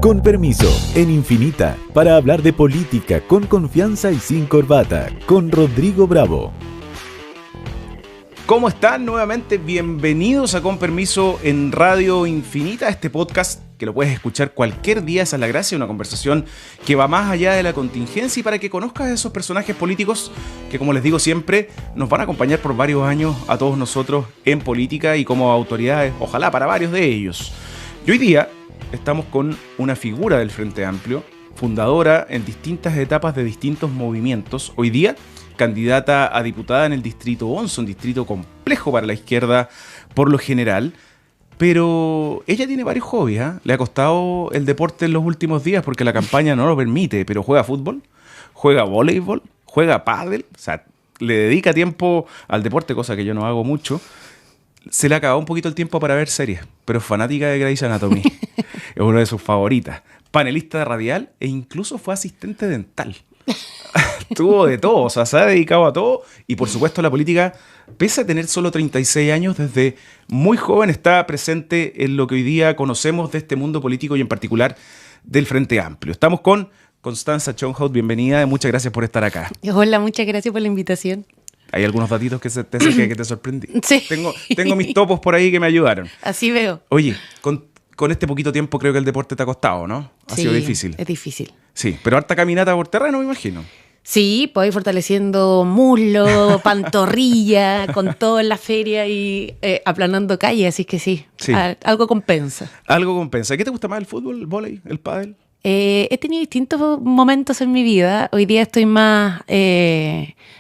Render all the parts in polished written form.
Con permiso, en Infinita, para hablar de política con confianza y sin corbata, con Rodrigo Bravo. ¿Cómo están? Nuevamente bienvenidos a Con Permiso en Radio Infinita, este podcast que lo puedes escuchar cualquier día. Esa es la gracia, una conversación que va más allá de la contingencia y para que conozcas a esos personajes políticos que, como les digo siempre, nos van a acompañar por varios años a todos nosotros en política y como autoridades, ojalá para varios de ellos. Y hoy día estamos con una figura del Frente Amplio, fundadora en distintas etapas de distintos movimientos. Hoy día candidata a diputada en el Distrito 11, un distrito complejo para la izquierda por lo general, pero ella tiene varios hobbies, ¿eh? Le ha costado el deporte en los últimos días porque la campaña no lo permite, pero juega fútbol, juega voleibol, juega pádel, o sea, le dedica tiempo al deporte, cosa que yo no hago mucho. Se le ha acabado un poquito el tiempo para ver series, pero es fanática de Grey's Anatomy, es una de sus favoritas, panelista de radial e incluso fue asistente dental. Tuvo de todo, o sea, se ha dedicado a todo y por supuesto la política, pese a tener solo 36 años, desde muy joven está presente en lo que hoy día conocemos de este mundo político y en particular del Frente Amplio. Estamos con Constanza Schönhaus, bienvenida y muchas gracias por estar acá. Hola, muchas gracias por la invitación. Hay algunos datitos que te sorprendí. Sí. Tengo mis topos por ahí que me ayudaron. Así veo. Oye, con este poquito tiempo creo que el deporte te ha costado, ¿no? Ha sido difícil. Es difícil. Sí, pero harta caminata por terreno, me imagino. Sí, pues ir fortaleciendo muslo, pantorrilla, con todo en la feria y aplanando calle, así que sí. Algo compensa. Algo compensa. ¿Qué te gusta más, el fútbol, el vóley, el pádel? He tenido distintos momentos en mi vida. Hoy día estoy más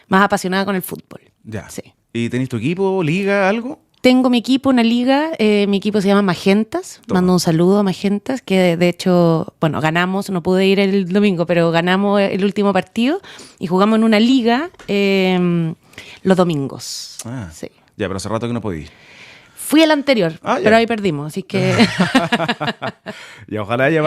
apasionada con el fútbol. Ya. Sí. ¿Y tenés tu equipo, liga, algo? Tengo mi equipo, una liga, mi equipo se llama Magentas, mando un saludo a Magentas, que de hecho, bueno, ganamos, no pude ir el domingo, pero ganamos el último partido y jugamos en una liga los domingos. Ah, sí. Ya, pero hace rato que no podí. Fui al anterior, pero ahí perdimos, así que... Y ojalá haya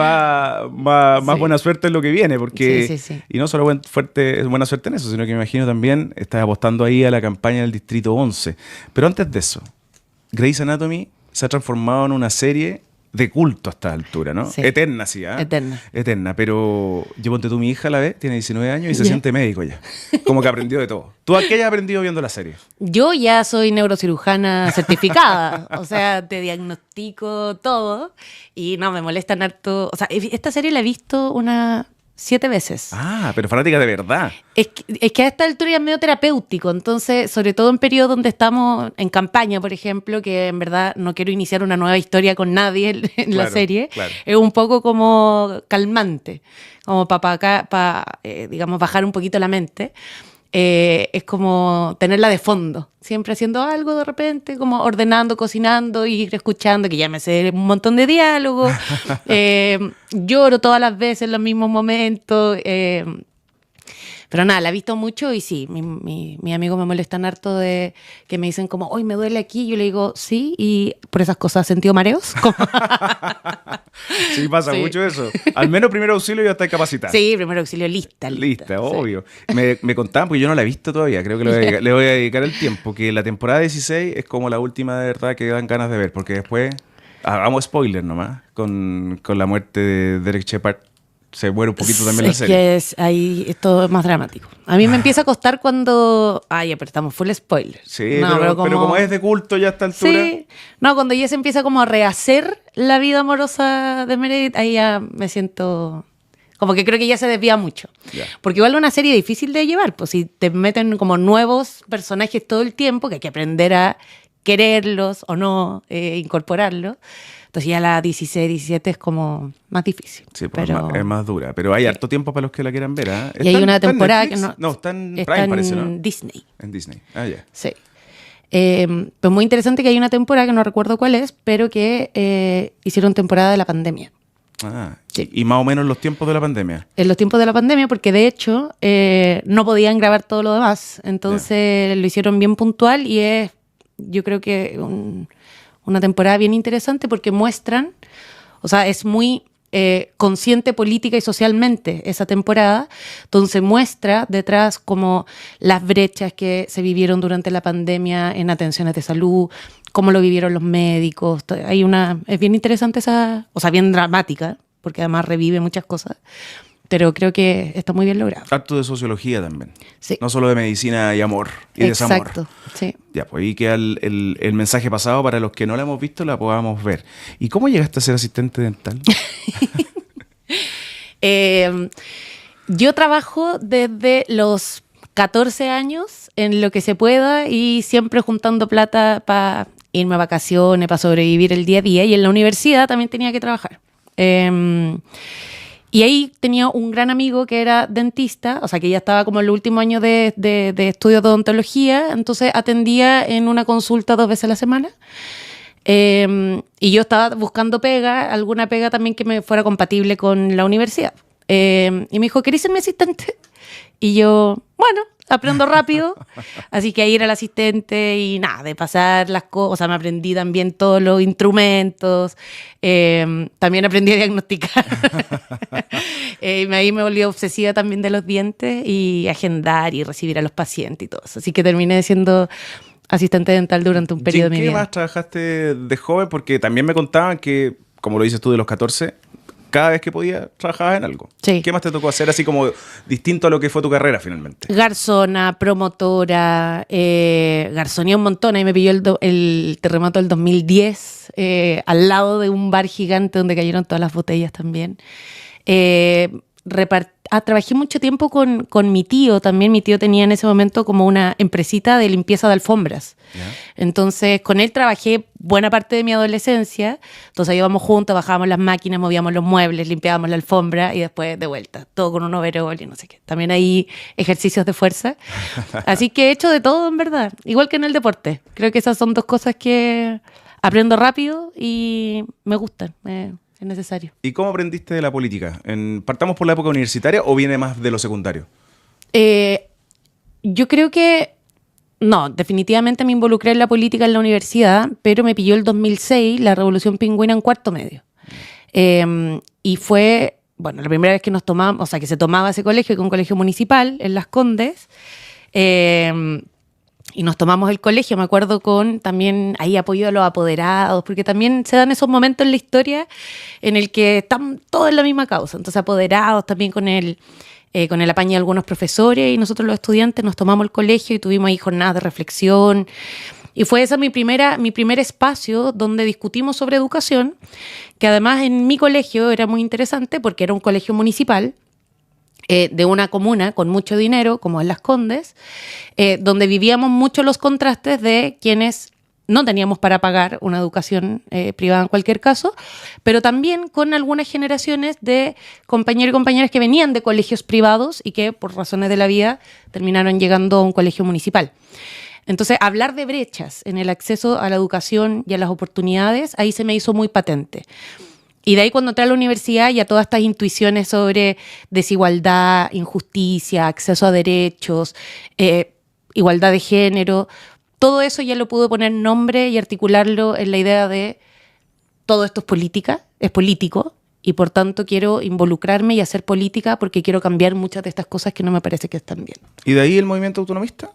más buena suerte en lo que viene, porque... Sí. Y no solo buena suerte en eso, sino que me imagino también estás apostando ahí a la campaña del Distrito 11. Pero antes de eso, Grey's Anatomy se ha transformado en una serie de culto a esta altura, ¿no? Sí. Eterna, sí, ¿eh? Eterna, pero yo ponte tú, mi hija la ve, tiene 19 años y se siente médico ya. Como que aprendió de todo. ¿Tú a qué hayas aprendido viendo la serie? Yo ya soy neurocirujana certificada, o sea, te diagnostico todo y no, me molestan harto. O sea, esta serie la he visto 7 veces. Ah, pero fanática de verdad. Es que a esta altura ya es medio terapéutico, entonces, sobre todo en periodos donde estamos en campaña, por ejemplo, que en verdad no quiero iniciar una nueva historia con nadie en la serie, claro. Es un poco como calmante, como digamos, bajar un poquito la mente. Es como tenerla de fondo, siempre haciendo algo de repente, como ordenando, cocinando, ir escuchando, que ya me sé un montón de diálogos, lloro todas las veces en los mismos momentos, pero nada, la he visto mucho y sí, mis amigos me molestan harto de que me dicen como, hoy me duele aquí, yo le digo, sí, y por esas cosas has sentido mareos. Sí, pasa mucho eso. Al menos primer auxilio ya está capacitada. Sí, primer auxilio lista, obvio. Me contaban, porque yo no la he visto todavía, creo que le voy a dedicar el tiempo, que la temporada 16 es como la última de verdad que dan ganas de ver, porque después, hagamos spoiler nomás, con la muerte de Derek Shepard, se muere un poquito también la serie. Es que ahí es todo más dramático. A mí me empieza a costar cuando... ya, pero estamos full spoiler. Sí, no, pero como es de culto ya a esta altura... Sí, no, cuando ya se empieza como a rehacer la vida amorosa de Meredith, ahí ya me siento... Como que creo que ya se desvía mucho. Yeah. Porque igual es una serie difícil de llevar, pues si te meten como nuevos personajes todo el tiempo, que hay que aprender a quererlos o no, incorporarlos. Entonces ya la 16, 17 es como más difícil. Sí, pues es más dura. Pero hay harto tiempo para los que la quieran ver, ¿eh? Y hay una temporada que no... No, está en Prime, parece, ¿no? Disney. En Disney, ya. Sí. Pues muy interesante que hay una temporada que no recuerdo cuál es, pero que hicieron temporada de la pandemia. Sí. Y más o menos en los tiempos de la pandemia. En los tiempos de la pandemia, porque de hecho no podían grabar todo lo demás. Entonces lo hicieron bien puntual y es, yo creo que una temporada bien interesante porque muestran, o sea, es muy consciente política y socialmente esa temporada, entonces muestra detrás como las brechas que se vivieron durante la pandemia en atenciones de salud, cómo lo vivieron los médicos. Es bien interesante esa, o sea, bien dramática, porque además revive muchas cosas. Pero creo que está muy bien logrado. Harto de sociología también. Sí. No solo de medicina y amor y desamor. Exacto, sí. Ya, pues ahí queda el mensaje pasado para los que no la hemos visto, la podamos ver. ¿Y cómo llegaste a ser asistente dental? Yo trabajo desde los 14 años en lo que se pueda y siempre juntando plata para irme a vacaciones, para sobrevivir el día a día. Y en la universidad también tenía que trabajar. Y ahí tenía un gran amigo que era dentista, o sea, que ya estaba como en el último año de estudios de odontología, entonces atendía en una consulta 2 veces a la semana. Y yo estaba buscando pega, alguna pega también que me fuera compatible con la universidad. Y me dijo, ¿querés ser mi asistente? Y yo, bueno, aprendo rápido. Así que ahí era el asistente y nada, de pasar las cosas. O sea, me aprendí también todos los instrumentos. También aprendí a diagnosticar. Ahí me volví obsesiva también de los dientes y agendar y recibir a los pacientes y todo eso. Así que terminé siendo asistente dental durante un periodo de mi vida. ¿En qué más trabajaste de joven? Porque también me contaban que, como lo dices tú, de los 14... cada vez que podía, trabajabas en algo. Sí. ¿Qué más te tocó hacer así como distinto a lo que fue tu carrera finalmente? Garzona, promotora, garzoneé un montón. Ahí me pilló el terremoto del 2010, al lado de un bar gigante donde cayeron todas las botellas también. Trabajé mucho tiempo con mi tío también. Mi tío tenía en ese momento como una empresita de limpieza de alfombras. ¿Ya? Entonces, con él trabajé buena parte de mi adolescencia. Entonces, íbamos juntos, bajábamos las máquinas, movíamos los muebles, limpiábamos la alfombra y después de vuelta. Todo con un overol y no sé qué. También hay ejercicios de fuerza. Así que he hecho de todo, en verdad. Igual que en el deporte. Creo que esas son 2 cosas que aprendo rápido y me gustan. Es necesario. ¿Y cómo aprendiste de la política? ¿Partamos por la época universitaria o viene más de lo secundario? Yo creo que no, definitivamente me involucré en la política en la universidad, pero me pilló el 2006 la Revolución Pingüina en cuarto medio. Y fue, bueno, la primera vez que nos tomamos, o sea, que se tomaba ese colegio, que es un colegio municipal en Las Condes, y nos tomamos el colegio, me acuerdo, con también ahí apoyo a los apoderados, porque también se dan esos momentos en la historia en el que están todos en la misma causa. Entonces, apoderados también con el apaño de algunos profesores, y nosotros los estudiantes nos tomamos el colegio y tuvimos ahí jornadas de reflexión. Y fue ese mi primer espacio donde discutimos sobre educación, que además en mi colegio era muy interesante porque era un colegio municipal, de una comuna con mucho dinero, como en Las Condes, donde vivíamos mucho los contrastes de quienes no teníamos para pagar una educación privada en cualquier caso, pero también con algunas generaciones de compañeros y compañeras que venían de colegios privados y que por razones de la vida terminaron llegando a un colegio municipal. Entonces, hablar de brechas en el acceso a la educación y a las oportunidades, ahí se me hizo muy patente. Y de ahí cuando entré a la universidad ya todas estas intuiciones sobre desigualdad, injusticia, acceso a derechos, igualdad de género, todo eso ya lo pude poner nombre y articularlo en la idea de todo esto es política, es político, y por tanto quiero involucrarme y hacer política porque quiero cambiar muchas de estas cosas que no me parece que están bien. ¿Y de ahí el movimiento autonomista?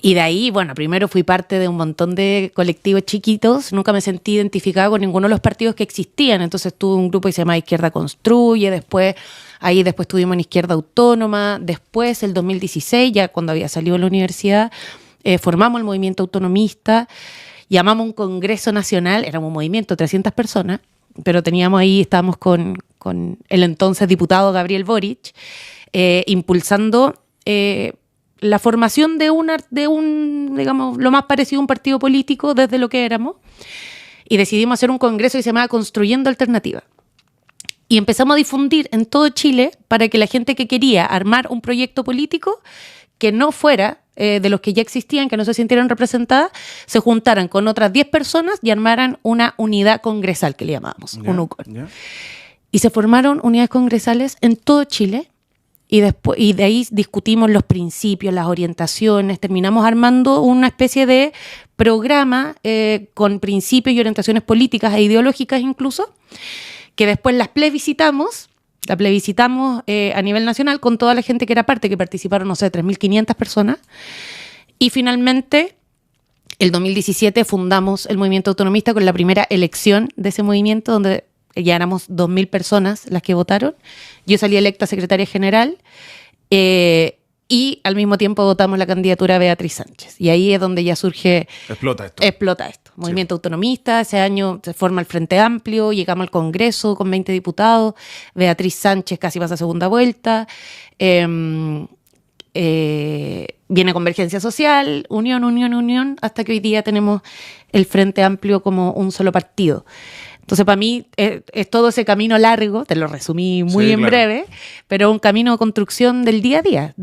Y de ahí, bueno, primero fui parte de un montón de colectivos chiquitos, nunca me sentí identificada con ninguno de los partidos que existían, entonces tuve un grupo que se llama Izquierda Construye, después estuvimos en Izquierda Autónoma, después el 2016, ya cuando había salido de la universidad, formamos el movimiento autonomista, llamamos un congreso nacional, éramos un movimiento de 300 personas, pero estábamos con el entonces diputado Gabriel Boric, impulsando la formación de un, digamos, lo más parecido a un partido político desde lo que éramos, y decidimos hacer un congreso que se llamaba Construyendo Alternativa. Y empezamos a difundir en todo Chile para que la gente que quería armar un proyecto político que no fuera de los que ya existían, que no se sintieran representadas, se juntaran con otras 10 personas y armaran una unidad congresal, que le llamábamos, un UCON. Y se formaron unidades congresales en todo Chile. Y de ahí discutimos los principios, las orientaciones, terminamos armando una especie de programa con principios y orientaciones políticas e ideológicas incluso, que después la plebiscitamos a nivel nacional con toda la gente que era parte, que participaron, 3.500 personas, y finalmente el 2017 fundamos el movimiento autonomista con la primera elección de ese movimiento, donde ya éramos 2.000 personas las que votaron. Yo salí electa secretaria general y al mismo tiempo votamos la candidatura a Beatriz Sánchez. Y ahí es donde ya surge... Explota esto. Movimiento autonomista, ese año se forma el Frente Amplio, llegamos al Congreso con 20 diputados, Beatriz Sánchez casi pasa a segunda vuelta, viene Convergencia Social, unión, hasta que hoy día tenemos el Frente Amplio como un solo partido. Entonces, para mí es todo ese camino largo, te lo resumí muy en breve, pero un camino de construcción del día a día,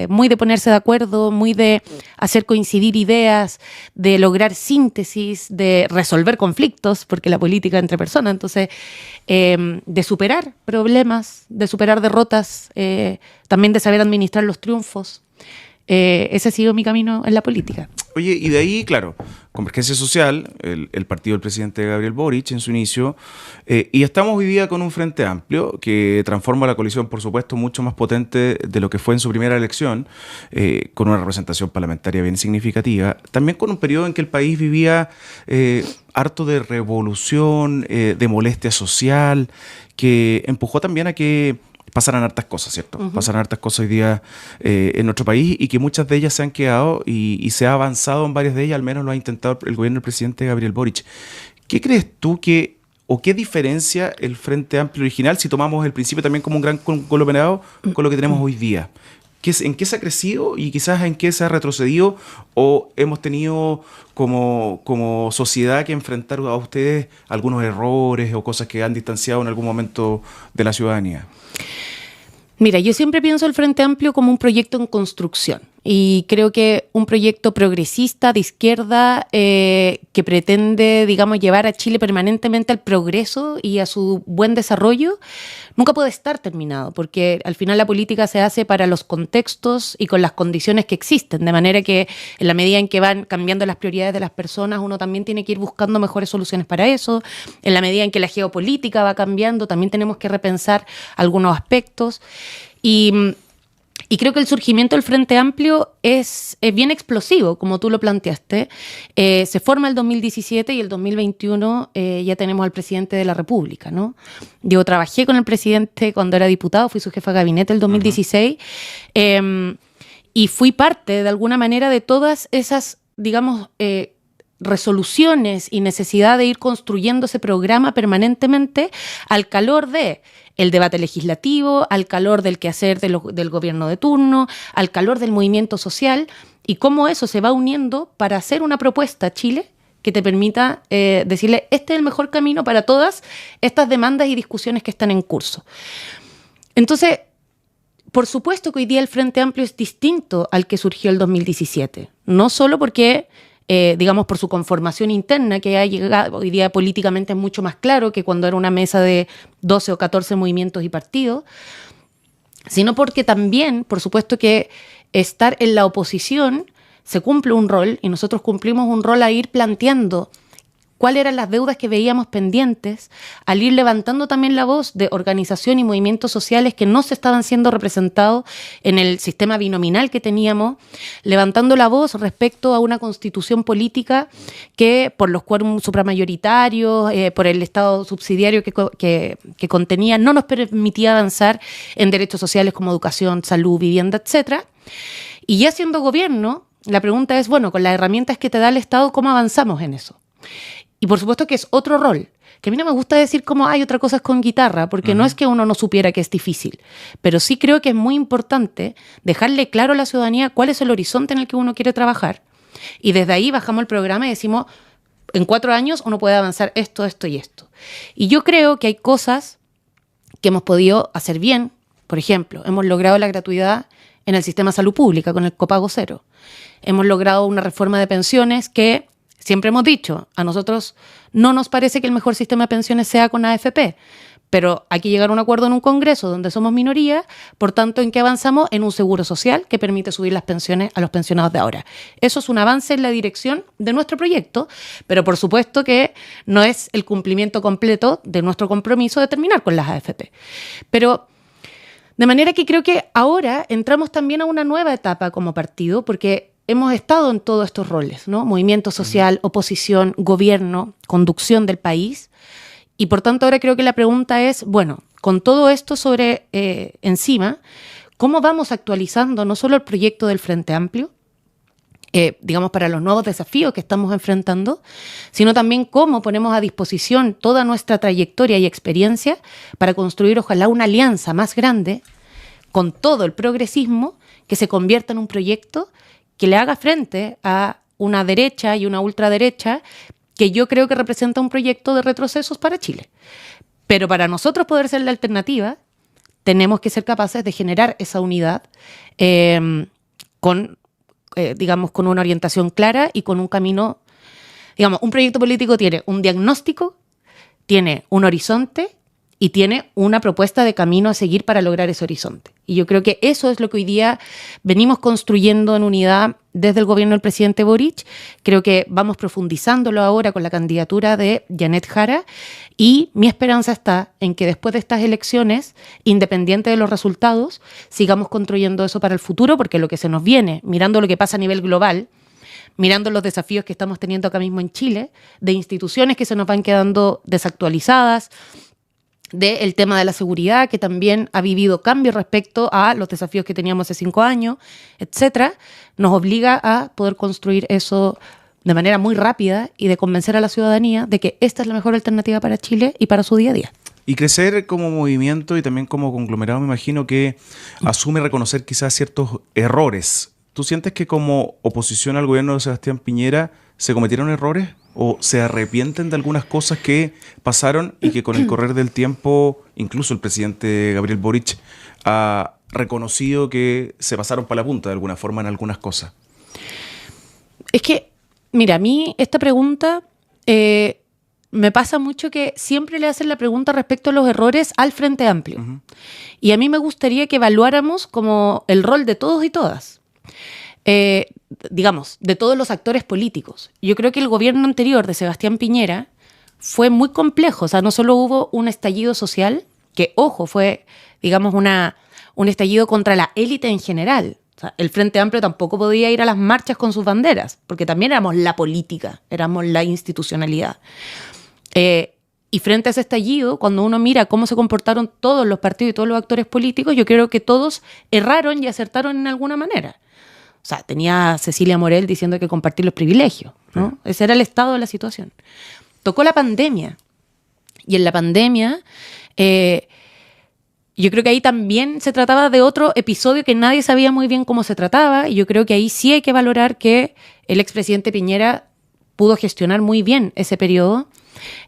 muy de ponerse de acuerdo, muy de hacer coincidir ideas, de lograr síntesis, de resolver conflictos, porque la política entre personas, entonces, de superar problemas, de superar derrotas, también de saber administrar los triunfos. Ese ha sido mi camino en la política. Oye, y de ahí, claro, Convergencia Social, el partido del presidente Gabriel Boric en su inicio, y estamos hoy día con un Frente Amplio que transforma la coalición, por supuesto, mucho más potente de lo que fue en su primera elección, con una representación parlamentaria bien significativa, también con un periodo en que el país vivía harto de revolución, de molestia social, que empujó también a que pasaran hartas cosas, ¿cierto? Uh-huh. Pasaran hartas cosas hoy día en nuestro país y que muchas de ellas se han quedado y se ha avanzado en varias de ellas, al menos lo ha intentado el gobierno del presidente Gabriel Boric. ¿Qué crees tú o qué diferencia el Frente Amplio original, si tomamos el principio también como un gran conglomerado, con lo que tenemos hoy día? ¿En qué se ha crecido y quizás en qué se ha retrocedido o hemos tenido como sociedad que enfrentar a ustedes algunos errores o cosas que han distanciado en algún momento de la ciudadanía? Mira, yo siempre pienso el Frente Amplio como un proyecto en construcción y creo que un proyecto progresista de izquierda que pretende, digamos, llevar a Chile permanentemente al progreso y a su buen desarrollo, nunca puede estar terminado, porque al final la política se hace para los contextos y con las condiciones que existen, de manera que en la medida en que van cambiando las prioridades de las personas, uno también tiene que ir buscando mejores soluciones para eso. En la medida en que la geopolítica va cambiando, también tenemos que repensar algunos aspectos. Y creo que el surgimiento del Frente Amplio es bien explosivo, como tú lo planteaste. Se forma el 2017 y el 2021 ya tenemos al presidente de la República, ¿no? Yo trabajé con el presidente cuando era diputado, fui su jefa de gabinete el 2016, y fui parte, de alguna manera, de todas esas, digamos, resoluciones y necesidad de ir construyendo ese programa permanentemente al calor de el debate legislativo, al calor del quehacer del gobierno de turno, al calor del movimiento social y cómo eso se va uniendo para hacer una propuesta a Chile que te permita decirle este es el mejor camino para todas estas demandas y discusiones que están en curso. Entonces, por supuesto que hoy día el Frente Amplio es distinto al que surgió el 2017, no solo porque digamos, por su conformación interna, que ha llegado hoy día políticamente es mucho más claro que cuando era una mesa de 12 o 14 movimientos y partidos, sino porque también, por supuesto que estar en la oposición se cumple un rol, y nosotros cumplimos un rol a ir planteando cuáles eran las deudas que veíamos pendientes, al ir levantando también la voz de organización y movimientos sociales que no se estaban siendo representados en el sistema binominal que teníamos, levantando la voz respecto a una constitución política que por los quórums supramayoritarios, por el Estado subsidiario que contenía, no nos permitía avanzar en derechos sociales como educación, salud, vivienda, etc. Y ya siendo gobierno, la pregunta es, bueno, con las herramientas que te da el Estado, ¿cómo avanzamos en eso? Y por supuesto que es otro rol, que a mí no me gusta decir como hay otra cosa con guitarra, porque no es que uno no supiera que es difícil, pero sí creo que es muy importante dejarle claro a la ciudadanía cuál es el horizonte en el que uno quiere trabajar. Y desde ahí bajamos el programa y decimos, en 4 años uno puede avanzar esto, esto y esto. Y yo creo que hay cosas que hemos podido hacer bien. Por ejemplo, hemos logrado la gratuidad en el sistema de salud pública con el copago cero. Hemos logrado una reforma de pensiones que siempre hemos dicho, a nosotros no nos parece que el mejor sistema de pensiones sea con AFP, pero hay que llegar a un acuerdo en un Congreso donde somos minoría, por tanto, ¿en qué avanzamos? En un seguro social que permite subir las pensiones a los pensionados de ahora. Eso es un avance en la dirección de nuestro proyecto, pero por supuesto que no es el cumplimiento completo de nuestro compromiso de terminar con las AFP. Pero de manera que creo que ahora entramos también a una nueva etapa como partido, porque hemos estado en todos estos roles, ¿no? Movimiento social, oposición, gobierno, conducción del país. Y por tanto ahora creo que la pregunta es, bueno, con todo esto sobre encima, ¿cómo vamos actualizando no solo el proyecto del Frente Amplio, digamos, para los nuevos desafíos que estamos enfrentando, sino también cómo ponemos a disposición toda nuestra trayectoria y experiencia para construir, ojalá, una alianza más grande con todo el progresismo que se convierta en un proyecto que le haga frente a una derecha y una ultraderecha que yo creo que representa un proyecto de retrocesos para Chile. Pero para nosotros poder ser la alternativa, tenemos que ser capaces de generar esa unidad con una orientación clara y con un camino. Digamos, un proyecto político tiene un diagnóstico, tiene un horizonte y tiene una propuesta de camino a seguir para lograr ese horizonte. Y yo creo que eso es lo que hoy día venimos construyendo en unidad desde el gobierno del presidente Boric. Creo que vamos profundizándolo ahora con la candidatura de Janet Jara y mi esperanza está en que después de estas elecciones, independiente de los resultados, sigamos construyendo eso para el futuro, porque lo que se nos viene, mirando lo que pasa a nivel global, mirando los desafíos que estamos teniendo acá mismo en Chile, de instituciones que se nos van quedando desactualizadas, del tema de la seguridad, que también ha vivido cambios respecto a los desafíos que teníamos hace 5 años, etcétera, nos obliga a poder construir eso de manera muy rápida y de convencer a la ciudadanía de que esta es la mejor alternativa para Chile y para su día a día. Y crecer como movimiento y también como conglomerado, me imagino que asume reconocer quizás ciertos errores. ¿Tú sientes que como oposición al gobierno de Sebastián Piñera se cometieron errores o se arrepienten de algunas cosas que pasaron y que con el correr del tiempo, incluso el presidente Gabriel Boric ha reconocido que se pasaron para la punta de alguna forma en algunas cosas? Es que, mira, a mí esta pregunta me pasa mucho que siempre le hacen la pregunta respecto a los errores al Frente Amplio. Uh-huh. Y a mí me gustaría que evaluáramos como el rol de todos y todas. Digamos, de todos los actores políticos. Yo creo que el gobierno anterior de Sebastián Piñera fue muy complejo. O sea, no solo hubo un estallido social, que, ojo, fue, digamos, un estallido contra la élite en general. O sea, el Frente Amplio tampoco podía ir a las marchas con sus banderas, porque también éramos la política, éramos la institucionalidad. Y frente a ese estallido, cuando uno mira cómo se comportaron todos los partidos y todos los actores políticos, yo creo que todos erraron y acertaron en alguna manera. O sea, tenía a Cecilia Morel diciendo que compartir los privilegios, ¿no? Sí. Ese era el estado de la situación. Tocó la pandemia. Y en la pandemia, yo creo que ahí también se trataba de otro episodio que nadie sabía muy bien cómo se trataba. Y yo creo que ahí sí hay que valorar que el expresidente Piñera pudo gestionar muy bien ese periodo.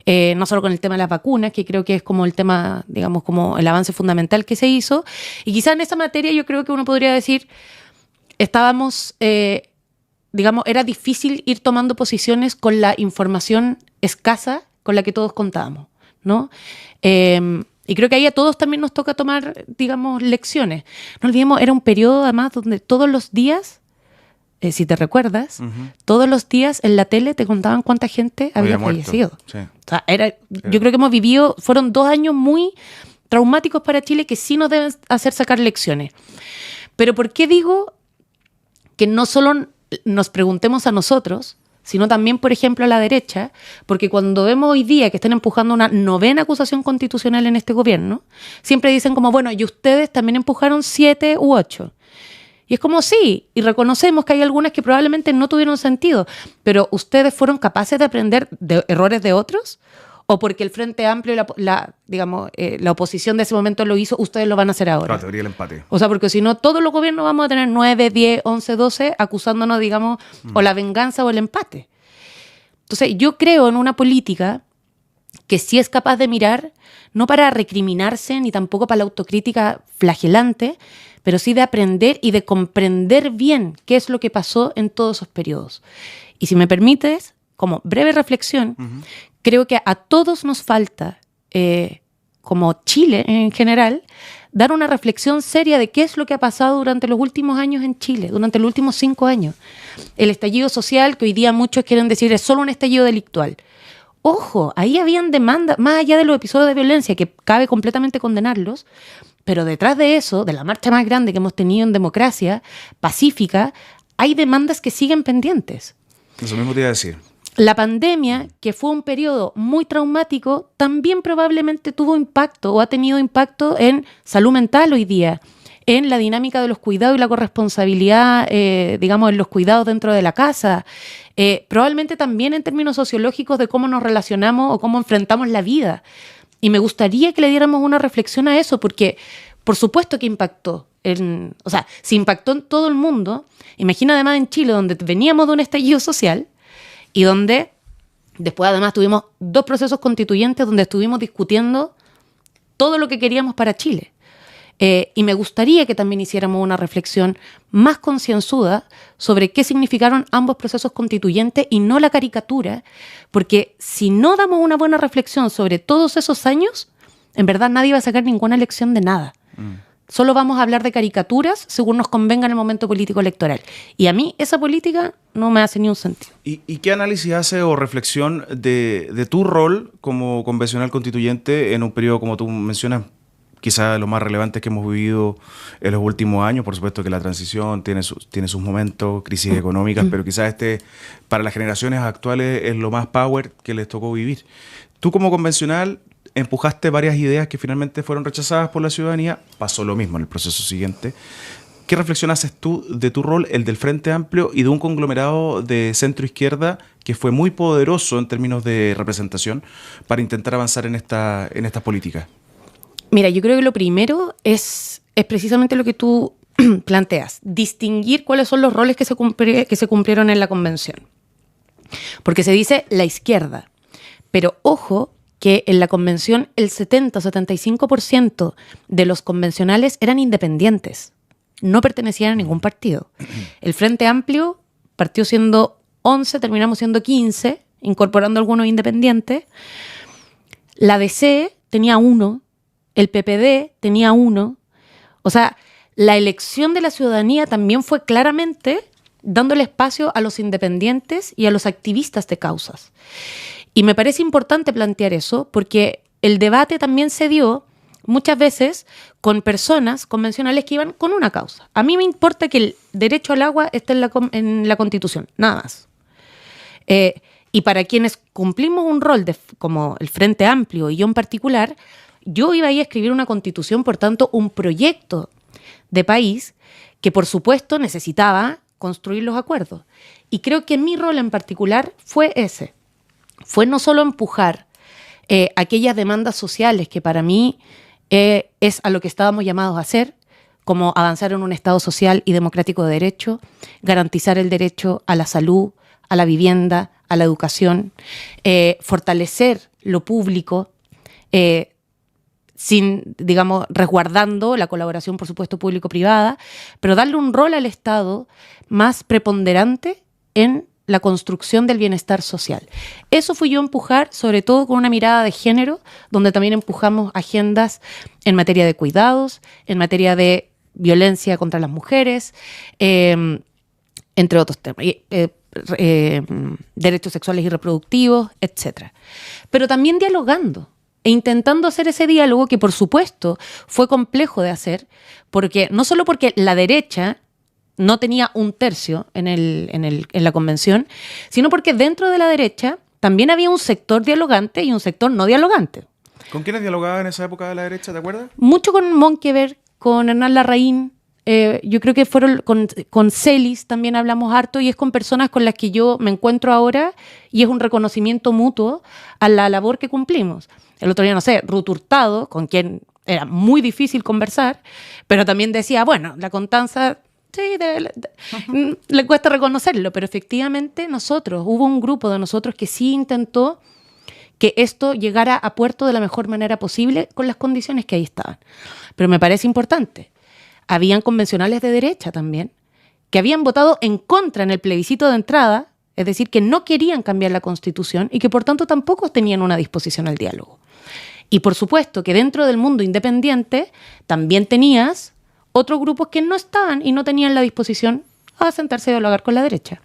No solo con el tema de las vacunas, que creo que es como el tema, digamos, como el avance fundamental que se hizo. Y quizás en esa materia yo creo que uno podría decir... Estábamos, digamos, era difícil ir tomando posiciones con la información escasa con la que todos contábamos, ¿no? Y creo que ahí a todos también nos toca tomar, digamos, lecciones. No olvidemos, era un periodo además donde todos los días, si te recuerdas, uh-huh, todos los días en la tele te contaban cuánta gente había fallecido. Sí. O sea, yo creo que hemos vivido, fueron 2 años muy traumáticos para Chile que sí nos deben hacer sacar lecciones. Pero ¿por qué digo que no solo nos preguntemos a nosotros, sino también, por ejemplo, a la derecha? Porque cuando vemos hoy día que están empujando una 9ª acusación constitucional en este gobierno, siempre dicen como, bueno, y ustedes también empujaron 7 u 8. Y es como, sí, y reconocemos que hay algunas que probablemente no tuvieron sentido, pero ¿ustedes fueron capaces de aprender de errores de otros? ¿O porque el Frente Amplio y la oposición de ese momento lo hizo, ustedes lo van a hacer ahora? La teoría del empate. O sea, porque si no, todos los gobiernos vamos a tener 9, 10, 11, 12 acusándonos, digamos, o la venganza o el empate. Entonces, yo creo en una política que sí es capaz de mirar, no para recriminarse, ni tampoco para la autocrítica flagelante, pero sí de aprender y de comprender bien qué es lo que pasó en todos esos periodos. Y si me permites, como breve reflexión, uh-huh, creo que a todos nos falta, como Chile en general, dar una reflexión seria de qué es lo que ha pasado durante los últimos años en Chile, durante los últimos 5 años. El estallido social, que hoy día muchos quieren decir es solo un estallido delictual. Ojo, ahí habían demandas, más allá de los episodios de violencia, que cabe completamente condenarlos, pero detrás de eso, de la marcha más grande que hemos tenido en democracia pacífica, hay demandas que siguen pendientes. Eso mismo te iba a decir. La pandemia, que fue un periodo muy traumático, también probablemente tuvo impacto o ha tenido impacto en salud mental hoy día, en la dinámica de los cuidados y la corresponsabilidad, digamos, en los cuidados dentro de la casa. Probablemente también en términos sociológicos de cómo nos relacionamos o cómo enfrentamos la vida. Y me gustaría que le diéramos una reflexión a eso, porque por supuesto que impactó. O sea, si impactó en todo el mundo, imagina además en Chile, donde veníamos de un estallido social y donde después además tuvimos 2 procesos constituyentes donde estuvimos discutiendo todo lo que queríamos para Chile. Y me gustaría que también hiciéramos una reflexión más concienzuda sobre qué significaron ambos procesos constituyentes y no la caricatura, porque si no damos una buena reflexión sobre todos esos años, en verdad nadie va a sacar ninguna lección de nada. Solo vamos a hablar de caricaturas según nos convenga en el momento político electoral. Y a mí esa política no me hace ni un sentido. ¿Y qué análisis hace o reflexión de tu rol como convencional constituyente en un periodo, como tú mencionas, quizás lo más relevante que hemos vivido en los últimos años? Por supuesto que la transición tiene sus momentos, crisis económicas, pero quizás para las generaciones actuales es lo más power que les tocó vivir. Tú como convencional empujaste varias ideas que finalmente fueron rechazadas por la ciudadanía. Pasó lo mismo en el proceso siguiente. ¿Qué reflexión haces tú de tu rol, el del Frente Amplio y de un conglomerado de centro-izquierda que fue muy poderoso en términos de representación para intentar avanzar en estas políticas? Mira, yo creo que lo primero es precisamente lo que tú planteas, distinguir cuáles son los roles que se cumplieron en la convención. Porque se dice la izquierda, pero ojo que en la convención el 70-75% de los convencionales eran independientes, no pertenecían a ningún partido. El Frente Amplio partió siendo 11, terminamos siendo 15, incorporando algunos independientes. La DC tenía 1, el PPD tenía 1. O sea, la elección de la ciudadanía también fue claramente dándole espacio a los independientes y a los activistas de causas. Y me parece importante plantear eso porque el debate también se dio muchas veces con personas convencionales que iban con una causa. A mí me importa que el derecho al agua esté en la Constitución, nada más. Y para quienes cumplimos un rol como el Frente Amplio y yo en particular, yo iba ahí a escribir una Constitución, por tanto, un proyecto de país que, por supuesto, necesitaba construir los acuerdos. Y creo que mi rol en particular fue ese. Fue no solo empujar aquellas demandas sociales que para mí es a lo que estábamos llamados a hacer, como avanzar en un Estado social y democrático de derecho, garantizar el derecho a la salud, a la vivienda, a la educación, fortalecer lo público, resguardando la colaboración, por supuesto, público-privada, pero darle un rol al Estado más preponderante en la construcción del bienestar social. Eso fui yo a empujar, sobre todo con una mirada de género, donde también empujamos agendas en materia de cuidados, en materia de violencia contra las mujeres, entre otros temas, derechos sexuales y reproductivos, etc. Pero también dialogando e intentando hacer ese diálogo que, por supuesto, fue complejo de hacer, porque no solo porque la derecha no tenía 1/3 en la convención, sino porque dentro de la derecha también había un sector dialogante y un sector no dialogante. ¿Con quiénes dialogaba en esa época de la derecha, te acuerdas? Mucho con Monkeberg, con Hernán Larraín, yo creo que fueron con Celis también hablamos harto, y es con personas con las que yo me encuentro ahora y es un reconocimiento mutuo a la labor que cumplimos. El otro día, no sé, Ruth Hurtado, con quien era muy difícil conversar, pero también decía, bueno, la Constanza... Sí, le cuesta reconocerlo, pero efectivamente hubo un grupo de nosotros que sí intentó que esto llegara a puerto de la mejor manera posible con las condiciones que ahí estaban. Pero me parece importante, habían convencionales de derecha también, que habían votado en contra en el plebiscito de entrada, es decir, que no querían cambiar la Constitución y que por tanto tampoco tenían una disposición al diálogo. Y por supuesto que dentro del mundo independiente también tenías otros grupos que no estaban y no tenían la disposición a sentarse a dialogar con la derecha.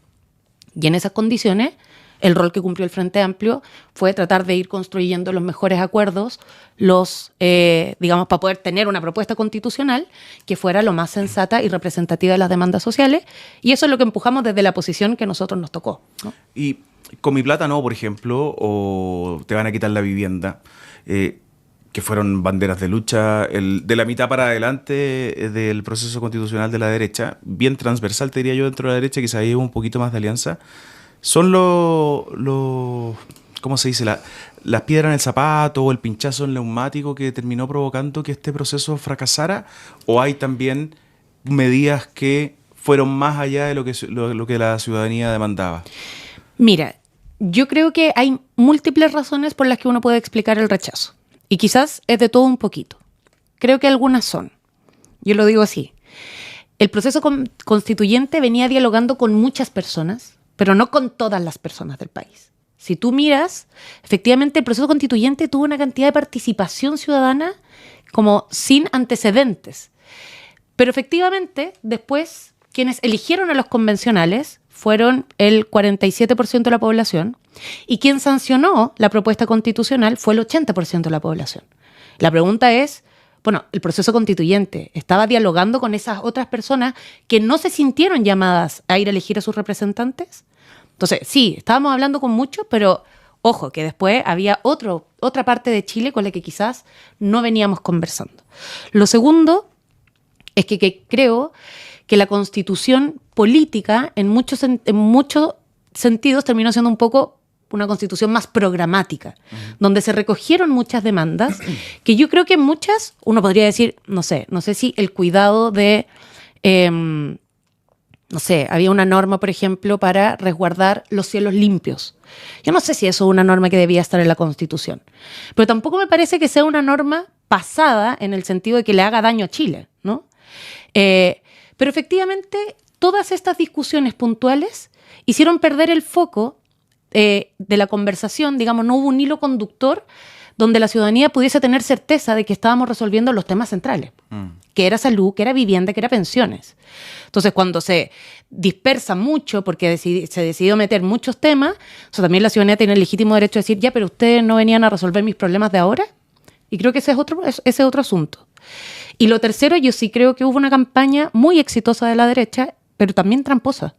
Y en esas condiciones, el rol que cumplió el Frente Amplio fue tratar de ir construyendo los mejores acuerdos, para poder tener una propuesta constitucional que fuera lo más sensata y representativa de las demandas sociales. Y eso es lo que empujamos desde la posición que a nosotros nos tocó, ¿no? Y con mi plata no, por ejemplo, o te van a quitar la vivienda, que fueron banderas de lucha de la mitad para adelante del proceso constitucional de la derecha, bien transversal, te diría yo, dentro de la derecha, quizá hay un poquito más de alianza, son ¿cómo se dice? Las piedras en el zapato o el pinchazo en el neumático que terminó provocando que este proceso fracasara, o hay también medidas que fueron más allá de lo que la ciudadanía demandaba. Mira, yo creo que hay múltiples razones por las que uno puede explicar el rechazo. Y quizás es de todo un poquito. Creo que algunas son. Yo lo digo así. El proceso constituyente venía dialogando con muchas personas, pero no con todas las personas del país. Si tú miras, efectivamente el proceso constituyente tuvo una cantidad de participación ciudadana como sin antecedentes. Pero efectivamente, después, quienes eligieron a los convencionales fueron el 47% de la población y quien sancionó la propuesta constitucional fue el 80% de la población. La pregunta es, bueno, ¿el proceso constituyente estaba dialogando con esas otras personas que no se sintieron llamadas a ir a elegir a sus representantes? Entonces, sí, estábamos hablando con muchos, pero ojo, que después había otra parte de Chile con la que quizás no veníamos conversando. Lo segundo es que creo que la constitución política en muchos sentidos terminó siendo un poco una constitución más programática, donde se recogieron muchas demandas, que yo creo que muchas, uno podría decir, no sé si el cuidado de, había una norma, por ejemplo, para resguardar los cielos limpios. Yo no sé si eso es una norma que debía estar en la Constitución, pero tampoco me parece que sea una norma pasada en el sentido de que le haga daño a Chile, ¿no? Pero efectivamente, todas estas discusiones puntuales hicieron perder el foco de la conversación, digamos, no hubo un hilo conductor donde la ciudadanía pudiese tener certeza de que estábamos resolviendo los temas centrales, que era salud, que era vivienda, que era pensiones. Entonces, cuando se dispersa mucho, porque se decidió meter muchos temas, también la ciudadanía tiene el legítimo derecho de decir, ya, pero ustedes no venían a resolver mis problemas de ahora. Y creo que ese es otro asunto. Y lo tercero, yo sí creo que hubo una campaña muy exitosa de la derecha, pero también tramposa.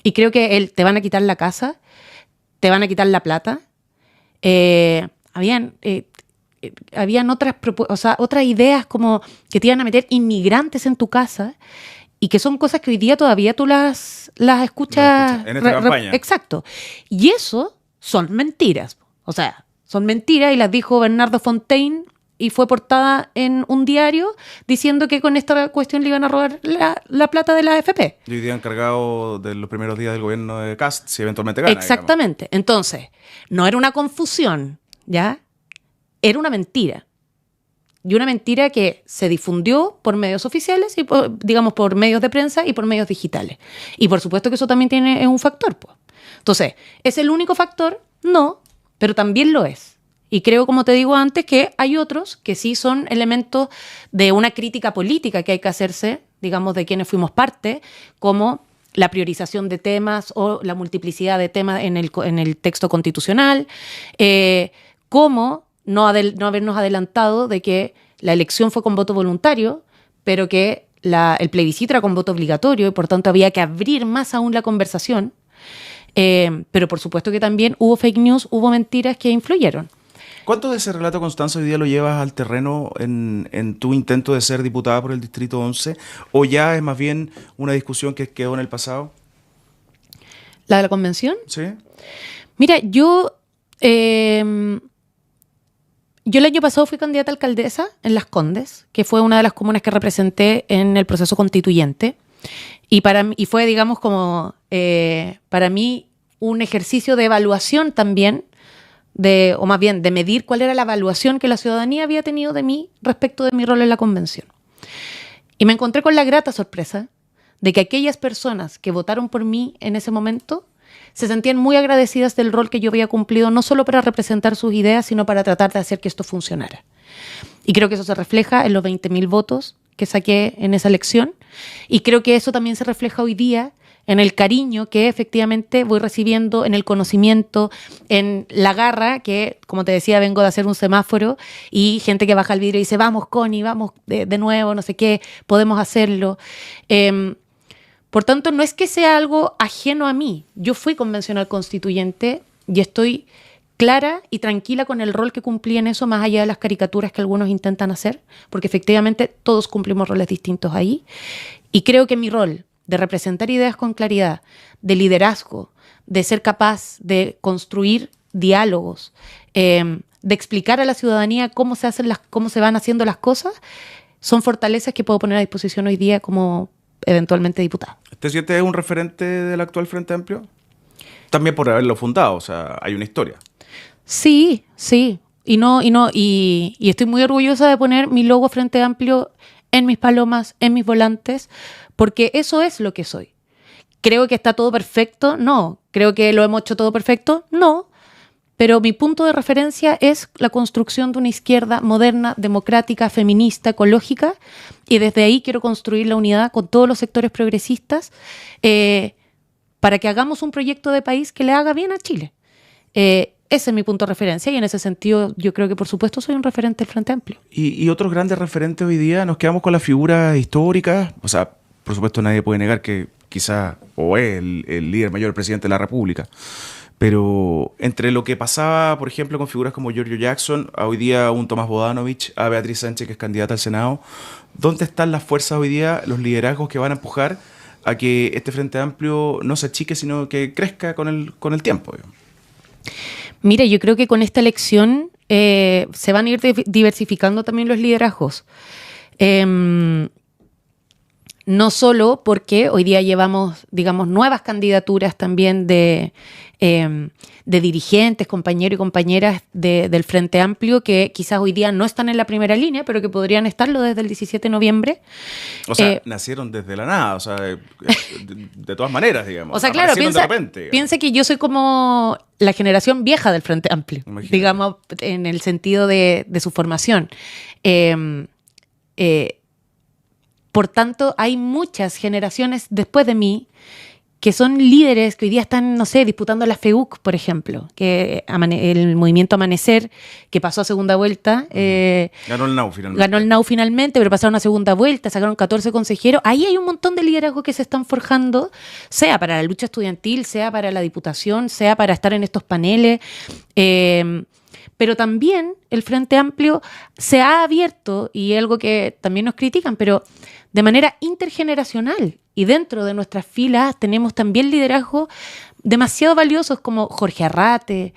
Y creo que te van a quitar la casa, te van a quitar la plata. Habían otras ideas como que te iban a meter inmigrantes en tu casa y que son cosas que hoy día todavía tú las escuchas. En esta campaña. Exacto. Y eso son mentiras. O sea, son mentiras y las dijo Bernardo Fontaine y fue portada en un diario diciendo que con esta cuestión le iban a robar la plata de la AFP. Y hoy día encargado de los primeros días del gobierno de Kast, si eventualmente gana. Exactamente. Digamos. Entonces, no era una confusión, ¿ya? Era una mentira. Y una mentira que se difundió por medios oficiales y por medios de prensa y por medios digitales. Y por supuesto que eso también es un factor, pues. Entonces, ¿es el único factor? No, pero también lo es. Y creo, como te digo antes, que hay otros que sí son elementos de una crítica política que hay que hacerse, digamos, de quienes fuimos parte, como la priorización de temas o la multiplicidad de temas en el texto constitucional, como no habernos adelantado de que la elección fue con voto voluntario, pero que el plebiscito era con voto obligatorio y por tanto había que abrir más aún la conversación. Pero por supuesto que también hubo fake news, hubo mentiras que influyeron. ¿Cuánto de ese relato, Constanza, hoy día lo llevas al terreno en tu intento de ser diputada por el Distrito 11? ¿O ya es más bien una discusión que quedó en el pasado? ¿La de la convención? Sí. Mira, yo el año pasado fui candidata a alcaldesa en Las Condes, que fue una de las comunas que representé en el proceso constituyente. Y fue, digamos, como para mí un ejercicio de evaluación también, o más bien de medir cuál era la evaluación que la ciudadanía había tenido de mí respecto de mi rol en la convención. Y me encontré con la grata sorpresa de que aquellas personas que votaron por mí en ese momento se sentían muy agradecidas del rol que yo había cumplido, no solo para representar sus ideas, sino para tratar de hacer que esto funcionara. Y creo que eso se refleja en los 20.000 votos que saqué en esa elección. Y creo que eso también se refleja hoy día en el cariño que efectivamente voy recibiendo, en el conocimiento, en la garra, que, como te decía, vengo de hacer un semáforo y gente que baja el vidrio y dice, vamos, Connie, vamos de nuevo, no sé qué, podemos hacerlo. Por tanto, no es que sea algo ajeno a mí. Yo fui convencional constituyente y estoy clara y tranquila con el rol que cumplí en eso, más allá de las caricaturas que algunos intentan hacer, porque efectivamente todos cumplimos roles distintos ahí. Y creo que mi rol de representar ideas con claridad, de liderazgo, de ser capaz de construir diálogos, de explicar a la ciudadanía cómo se van haciendo las cosas, son fortalezas que puedo poner a disposición hoy día como eventualmente diputada. ¿Te sientes un referente del actual Frente Amplio? También por haberlo fundado, o sea, hay una historia. Sí. Y estoy muy orgullosa de poner mi logo Frente Amplio en mis palomas, en mis volantes, porque eso es lo que soy. ¿Creo que está todo perfecto? No. ¿Creo que lo hemos hecho todo perfecto? No. Pero mi punto de referencia es la construcción de una izquierda moderna, democrática, feminista, ecológica, y desde ahí quiero construir la unidad con todos los sectores progresistas para que hagamos un proyecto de país que le haga bien a Chile. Ese es mi punto de referencia y en ese sentido yo creo que por supuesto soy un referente del Frente Amplio. Y otros grandes referentes hoy día, nos quedamos con las figuras históricas, o sea, por supuesto nadie puede negar que quizá o es el líder mayor, el presidente de la República. Pero entre lo que pasaba, por ejemplo, con figuras como Giorgio Jackson, a hoy día un Tomás Bodanovich, a Beatriz Sánchez, que es candidata al Senado, ¿dónde están las fuerzas hoy día, los liderazgos que van a empujar a que este Frente Amplio no se achique, sino que crezca con el tiempo? Mira, yo creo que con esta elección se van a ir diversificando también los liderazgos. No solo porque hoy día llevamos, digamos, nuevas candidaturas también de dirigentes, compañeros y compañeras del Frente Amplio que quizás hoy día no están en la primera línea, pero que podrían estarlo desde el 17 de noviembre. O sea, nacieron desde la nada, o sea, de todas maneras, digamos. O sea, claro, piensa que yo soy como la generación vieja del Frente Amplio, imagínate, digamos, en el sentido de su formación. Por tanto, hay muchas generaciones después de mí que son líderes que hoy día están, no sé, disputando la FEUC, por ejemplo, que el movimiento Amanecer, que pasó a segunda vuelta. Ganó el NAU finalmente. Ganó el NAU finalmente, pero pasaron a segunda vuelta, sacaron 14 consejeros. Ahí hay un montón de liderazgos que se están forjando, sea para la lucha estudiantil, sea para la diputación, sea para estar en estos paneles. Pero también el Frente Amplio se ha abierto, y algo que también nos critican, pero de manera intergeneracional. Y dentro de nuestras filas tenemos también liderazgos demasiado valiosos como Jorge Arrate,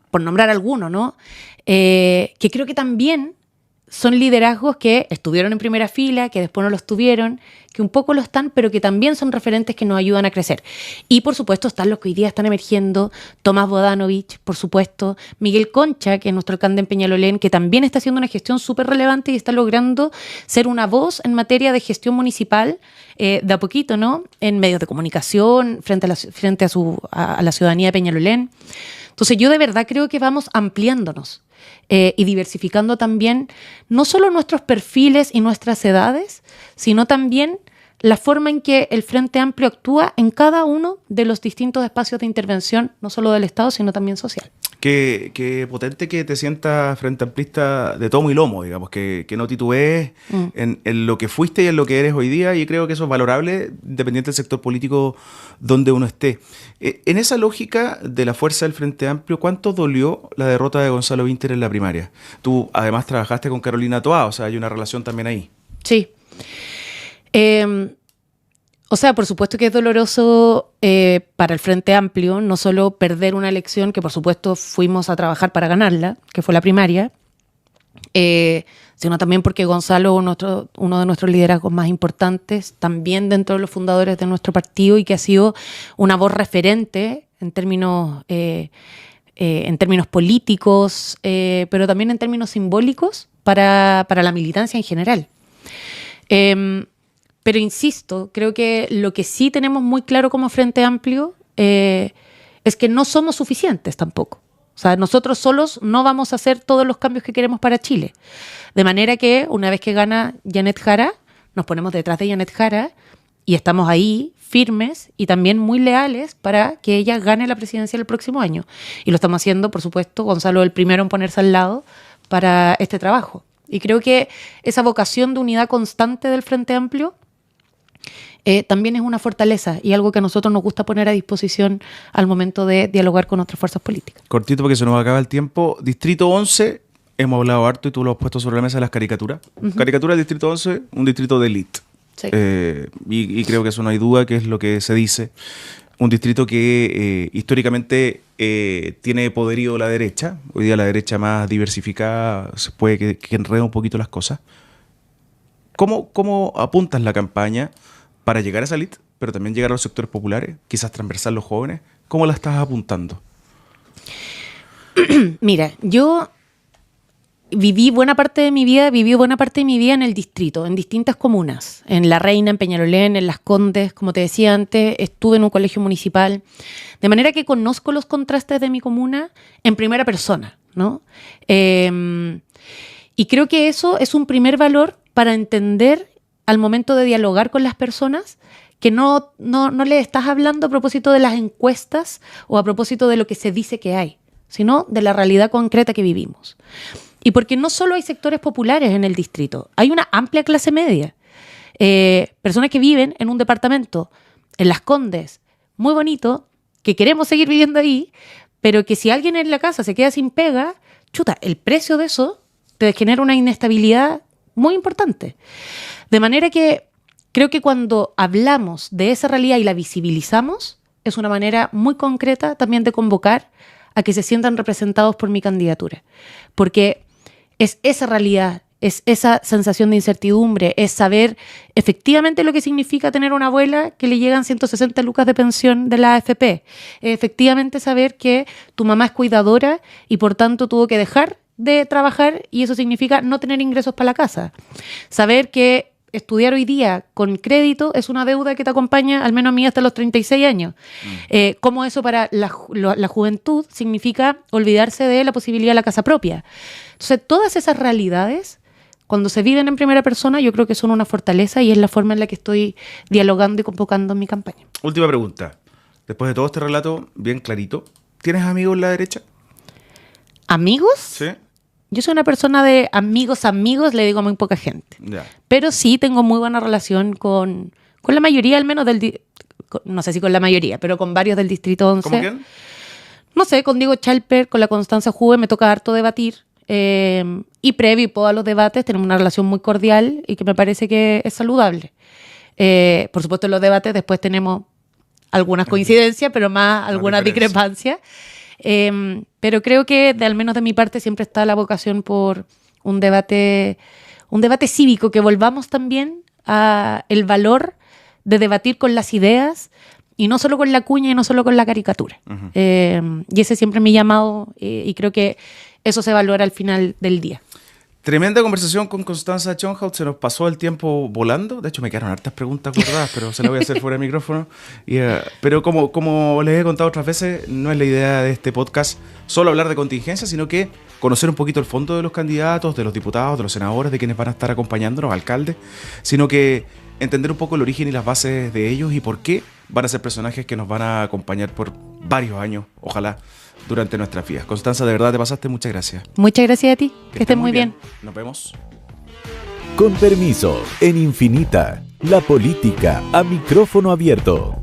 por nombrar alguno, ¿no? Que creo que también son liderazgos que estuvieron en primera fila, que después no lo estuvieron, que un poco lo están, pero que también son referentes que nos ayudan a crecer. Y por supuesto están los que hoy día están emergiendo, Tomás Bodanovich, por supuesto, Miguel Concha, que es nuestro alcalde en Peñalolén, que también está haciendo una gestión súper relevante y está logrando ser una voz en materia de gestión municipal, de a poquito, ¿no? En medios de comunicación, frente a la ciudadanía de Peñalolén. Entonces yo de verdad creo que vamos ampliándonos y diversificando también no solo nuestros perfiles y nuestras edades, sino también la forma en que el Frente Amplio actúa en cada uno de los distintos espacios de intervención, no solo del Estado, sino también social. Qué potente que te sientas frente amplista de tomo y lomo, digamos, que no titubees en lo que fuiste y en lo que eres hoy día, y creo que eso es valorable, independiente del sector político donde uno esté. En esa lógica de la fuerza del Frente Amplio, ¿cuánto dolió la derrota de Gonzalo Vinter en la primaria? Tú además trabajaste con Carolina Toá, o sea, hay una relación también ahí. Sí. O sea, por supuesto que es doloroso para el Frente Amplio, no solo perder una elección, que por supuesto fuimos a trabajar para ganarla, que fue la primaria, sino también porque Gonzalo, uno de nuestros liderazgos más importantes, también dentro de los fundadores de nuestro partido, y que ha sido una voz referente en términos políticos, pero también en términos simbólicos para la militancia en general. Pero insisto, creo que lo que sí tenemos muy claro como Frente Amplio es que no somos suficientes tampoco. O sea, nosotros solos no vamos a hacer todos los cambios que queremos para Chile. De manera que una vez que gana Janet Jara, nos ponemos detrás de Janet Jara y estamos ahí firmes y también muy leales para que ella gane la presidencia el próximo año. Y lo estamos haciendo, por supuesto, Gonzalo el primero en ponerse al lado para este trabajo. Y creo que esa vocación de unidad constante del Frente Amplio también es una fortaleza y algo que a nosotros nos gusta poner a disposición al momento de dialogar con otras fuerzas políticas. Cortito porque se nos acaba el tiempo. Distrito 11, hemos hablado harto y tú lo has puesto sobre la mesa, las caricaturas. Caricatura del Distrito 11, un distrito de élite. Sí. Y creo que eso no hay duda que es lo que se dice. Un distrito que históricamente tiene poderío la derecha. Hoy día la derecha más diversificada se puede que enreda un poquito las cosas. ¿Cómo apuntas la campaña para llegar a esa élite, pero también llegar a los sectores populares, quizás transversar los jóvenes? ¿Cómo la estás apuntando? Mira, yo viví buena parte de mi vida en el distrito, en distintas comunas, en La Reina, en Peñalolén, en Las Condes, como te decía antes, estuve en un colegio municipal, de manera que conozco los contrastes de mi comuna en primera persona, ¿no? Y creo que eso es un primer valor para entender al momento de dialogar con las personas que no le estás hablando a propósito de las encuestas o a propósito de lo que se dice que hay, sino de la realidad concreta que vivimos. Y porque no solo hay sectores populares en el distrito, hay una amplia clase media. Personas que viven en un departamento, en Las Condes, muy bonito, que queremos seguir viviendo ahí, pero que si alguien en la casa se queda sin pega, chuta, el precio de eso te genera una inestabilidad muy importante. De manera que creo que cuando hablamos de esa realidad y la visibilizamos, es una manera muy concreta también de convocar a que se sientan representados por mi candidatura. Porque es esa realidad, es esa sensación de incertidumbre, es saber efectivamente lo que significa tener una abuela que le llegan 160 lucas de pensión de la AFP. Efectivamente saber que tu mamá es cuidadora y por tanto tuvo que dejar de trabajar y eso significa no tener ingresos para la casa. Saber que estudiar hoy día con crédito es una deuda que te acompaña, al menos a mí, hasta los 36 años. Cómo eso para la juventud significa olvidarse de la posibilidad de la casa propia. Entonces, todas esas realidades, cuando se viven en primera persona, yo creo que son una fortaleza y es la forma en la que estoy dialogando y convocando en mi campaña. Última pregunta. Después de todo este relato bien clarito, ¿tienes amigos en la derecha? ¿Amigos? Sí. Yo soy una persona de amigos, le digo a muy poca gente. Ya. Pero sí tengo muy buena relación con la mayoría, al menos no sé si con la mayoría, pero con varios del Distrito 11. ¿Cómo quién? No sé, con Diego Chalper, con la Constanza Juve, me toca harto debatir. Y previo a los debates tenemos una relación muy cordial y que me parece que es saludable. Por supuesto, en los debates después tenemos algunas coincidencias, pero más algunas discrepancias. Pero creo que al menos de mi parte siempre está la vocación por un debate cívico, que volvamos también a el valor de debatir con las ideas y no solo con la cuña y no solo con la caricatura. Y ese siempre es mi llamado y creo que eso se valora al final del día. Tremenda conversación con Constanza Schönhaus. Se nos pasó el tiempo volando. De hecho, me quedaron hartas preguntas guardadas, pero se las voy a hacer fuera de micrófono. Pero como les he contado otras veces, no es la idea de este podcast solo hablar de contingencia, sino que conocer un poquito el fondo de los candidatos, de los diputados, de los senadores, de quienes van a estar acompañándonos, alcaldes, sino que entender un poco el origen y las bases de ellos y por qué van a ser personajes que nos van a acompañar por varios años, ojalá, durante nuestras vidas. Constanza, de verdad te pasaste, muchas gracias. Muchas gracias a ti, que estés muy bien. Nos vemos. Con permiso, en Infinita, la política a micrófono abierto.